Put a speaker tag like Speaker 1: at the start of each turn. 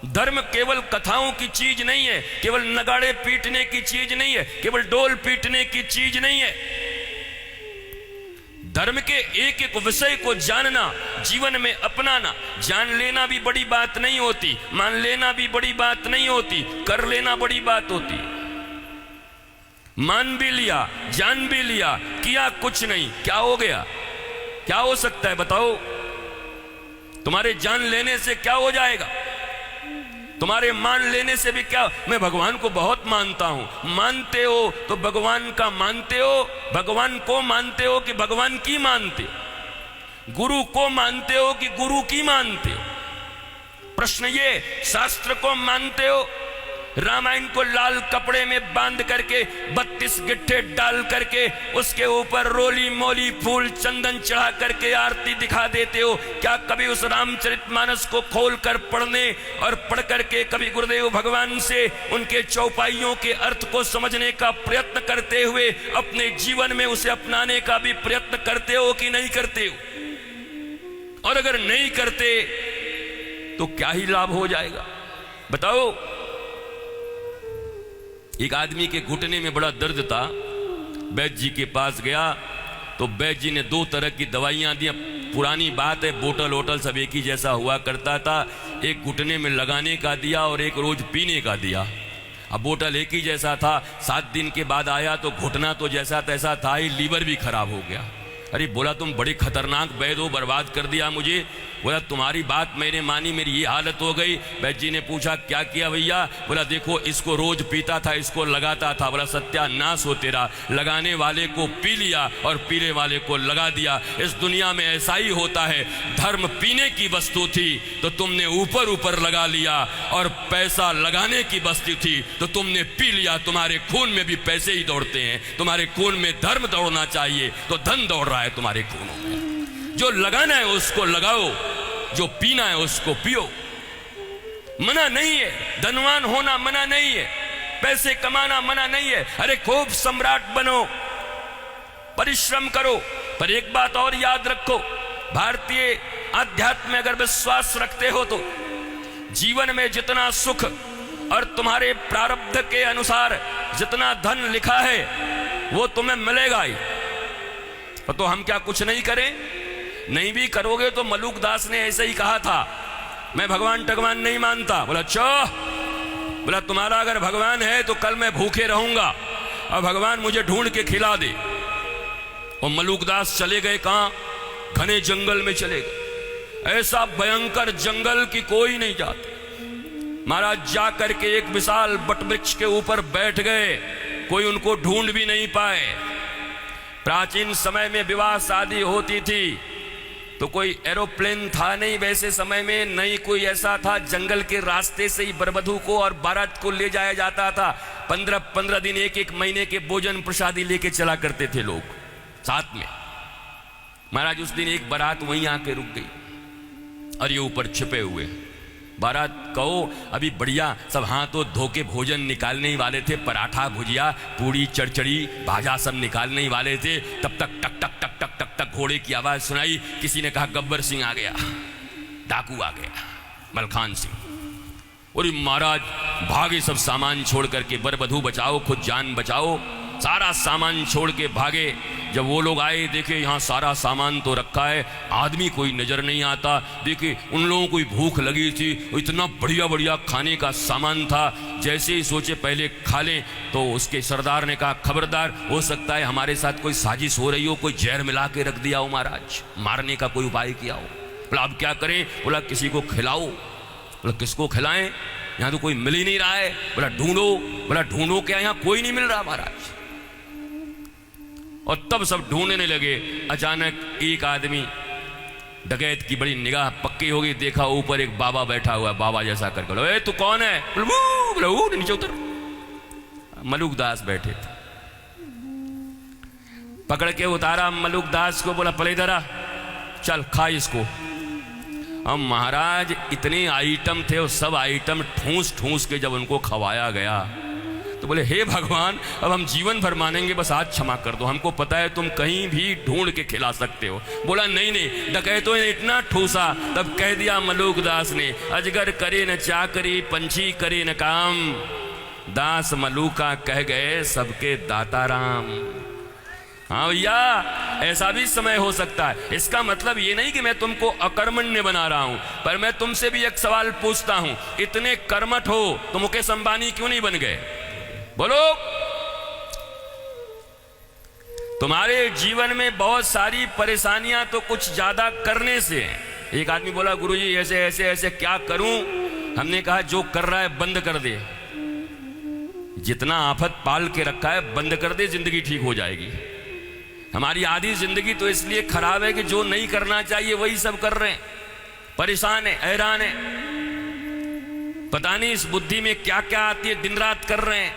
Speaker 1: धर्म केवल कथाओं की चीज नहीं है, केवल नगाड़े पीटने की चीज नहीं है, केवल डोल पीटने की चीज नहीं है। धर्म के एक एक विषय को जानना, जीवन में अपनाना। जान लेना भी बड़ी बात नहीं होती, मान लेना भी बड़ी बात नहीं होती, कर लेना बड़ी बात होती। मान भी लिया, जान भी लिया, किया कुछ नहीं, क्या हो गया? क्या हो सकता है बताओ? तुम्हारे जान लेने से क्या हो जाएगा? तुम्हारे मान लेने से भी क्या? मैं भगवान को बहुत मानता हूं। मानते हो तो भगवान का मानते हो, भगवान को मानते हो कि भगवान की मानते हो? गुरु को मानते हो कि गुरु की मानते हो? प्रश्न ये, शास्त्र को मानते हो? रामायण को लाल कपड़े में बांध करके 32 गिट्ठे डाल करके उसके ऊपर रोली मोली फूल चंदन चढ़ा करके आरती दिखा देते हो। क्या कभी उस रामचरितमानस को खोल कर पढ़ने और पढ़ करके कभी गुरुदेव भगवान से उनके चौपाइयों के अर्थ को समझने का प्रयत्न करते हुए अपने जीवन में उसे अपनाने का भी प्रयत्न करते हो कि नहीं करते हो? और अगर नहीं करते तो क्या ही लाभ हो जाएगा बताओ? एक आदमी के घुटने में बड़ा दर्द था, वैद्य जी के पास गया तो वैद्य जी ने 2 तरह की दवाइयां दी। पुरानी बात है, बोतल वोटल सब एक ही जैसा हुआ करता था। एक घुटने में लगाने का दिया और एक रोज पीने का दिया। अब बोतल एक ही जैसा था, 7 दिन के बाद आया तो घुटना तो जैसा तैसा था ही, लीवर भी खराब हो गया। अरे बोला तुम बड़ी खतरनाक वैद्य हो, बर्बाद कर दिया मुझे। बोला तुम्हारी बात मैंने मानी, मेरी ये हालत हो गई। वैद्य जी ने पूछा क्या किया भैया? बोला देखो इसको रोज पीता था, इसको लगाता था। बोला सत्यानाश हो तेरा, लगाने वाले को पी लिया और पीने वाले को लगा दिया। इस दुनिया में ऐसा ही होता है। धर्म पीने की वस्तु थी तो तुमने ऊपर ऊपर लगा लिया, और पैसा लगाने की वस्तु थी तो तुमने पी लिया। तुम्हारे खून में भी पैसे ही दौड़ते हैं, तुम्हारे खून में धर्म दौड़ना चाहिए तो धन दौड़ रहा है तुम्हारे खूनों में। जो लगाना है उसको लगाओ, जो पीना है उसको पियो। मना नहीं है, धनवान होना मना नहीं है, पैसे कमाना मना नहीं है। अरे खूब सम्राट बनो, परिश्रम करो, पर एक बात और याद रखो, भारतीय अध्यात्म में अगर विश्वास रखते हो तो जीवन में जितना सुख और तुम्हारे प्रारब्ध के अनुसार जितना धन लिखा है वो तुम्हें मिलेगा ही। तो हम क्या कुछ नहीं करें? नहीं भी करोगे तो मलुक दास ने ऐसे ही कहा था, मैं भगवान टगवान नहीं मानता। बोला अच्छा, बोला तुम्हारा अगर भगवान है तो कल मैं भूखे रहूंगा और भगवान मुझे ढूंढ के खिला दे। और मलुक दास चले गए कहां? घने जंगल में चले गए, ऐसा भयंकर जंगल कि कोई नहीं जाता। महाराज जा करके एक विशाल वटवृक्ष के ऊपर बैठ गए, कोई उनको ढूंढ भी नहीं पाए। प्राचीन समय में विवाह शादी होती थी तो कोई एरोप्लेन था नहीं वैसे समय में, नहीं कोई ऐसा था, जंगल के रास्ते से ही बरबधू को और बारात को ले जाया जाता था। 15-15 दिन, 1-1 महीने के भोजन प्रसादी लेके चला करते थे लोग साथ में। महाराज उस दिन एक बारात वहीं आके रुक गई और ये ऊपर छिपे हुए। बारात कहो अभी बढ़िया सब हाथों धो के भोजन निकालने ही वाले थे, पराठा भुजिया पूड़ी चढ़चड़ी भाजा सब निकालने ही वाले थे। तब तक टक टक टक टक टक टक घोड़े की आवाज सुनाई। किसी ने कहा गब्बर सिंह आ गया, डाकू आ गया, मलखान सिंह। और महाराज भागे सब सामान छोड़ करके, बरबधू बचाओ खुद जान बचाओ, सारा सामान छोड़ के भागे। जब वो लोग आए देखे यहाँ सारा सामान तो रखा है, आदमी कोई नजर नहीं आता। देखे उन लोगों को भूख लगी थी, इतना बढ़िया बढ़िया खाने का सामान था। जैसे ही सोचे पहले खा लें तो उसके सरदार ने कहा खबरदार, हो सकता है हमारे साथ कोई साजिश हो रही हो, कोई जहर मिला के रख दिया हो महाराज, मारने का कोई उपाय किया हो। बोला अब क्या करें? बोला किसी को खिलाओ। बोला किसको खिलाएं? यहाँ तो कोई मिल ही नहीं रहा है। बोला ढूंढो। बोला ढूंढो क्या? यहाँ कोई नहीं मिल रहा महाराज। और तब सब ढूंढने लगे। अचानक एक आदमी डकैत की बड़ी निगाह पक्की हो गई, देखा ऊपर एक बाबा बैठा हुआ, बाबा जैसा करके बोला, तू कौन है? बोला नीचे उतर। मलुक दास बैठे थे, पकड़ के उतारा मलुक दास को, बोला पले इधर आ, चल खा इसको। अब महाराज इतने आइटम थे और सब आइटम ठूस ठूस के जब उनको खवाया गया तो बोले हे भगवान, अब हम जीवन भर मानेंगे, बस आज क्षमा कर दो, हमको पता है तुम कहीं भी ढूंढ के खिला सकते हो। बोला नहीं नहीं, डकैतों ने इतना ठूसा, तब कह दिया मलूकदास ने, अजगर करे न चाकरी, पंछी करे न काम, दास मलूका कह गए सबके दाता राम। हाँ भैया, ऐसा भी समय हो सकता है। इसका मतलब ये नहीं कि मैं तुमको अकर्मण्य बना रहा हूं, पर मैं तुमसे भी एक सवाल पूछता हूं, इतने कर्मठ हो तो मुकेश अंबानी क्यों नहीं बन गए? बोलो। तुम्हारे जीवन में बहुत सारी परेशानियां तो कुछ ज्यादा करने से। एक आदमी बोला गुरुजी ऐसे ऐसे ऐसे क्या करूं? हमने कहा जो कर रहा है बंद कर दे, जितना आफत पाल के रखा है बंद कर दे, जिंदगी ठीक हो जाएगी। हमारी आधी जिंदगी तो इसलिए खराब है कि जो नहीं करना चाहिए वही सब कर रहे हैं, परेशान है, हैरान है, पता नहीं इस बुद्धि में क्या क्या आती है, दिन रात कर रहे हैं।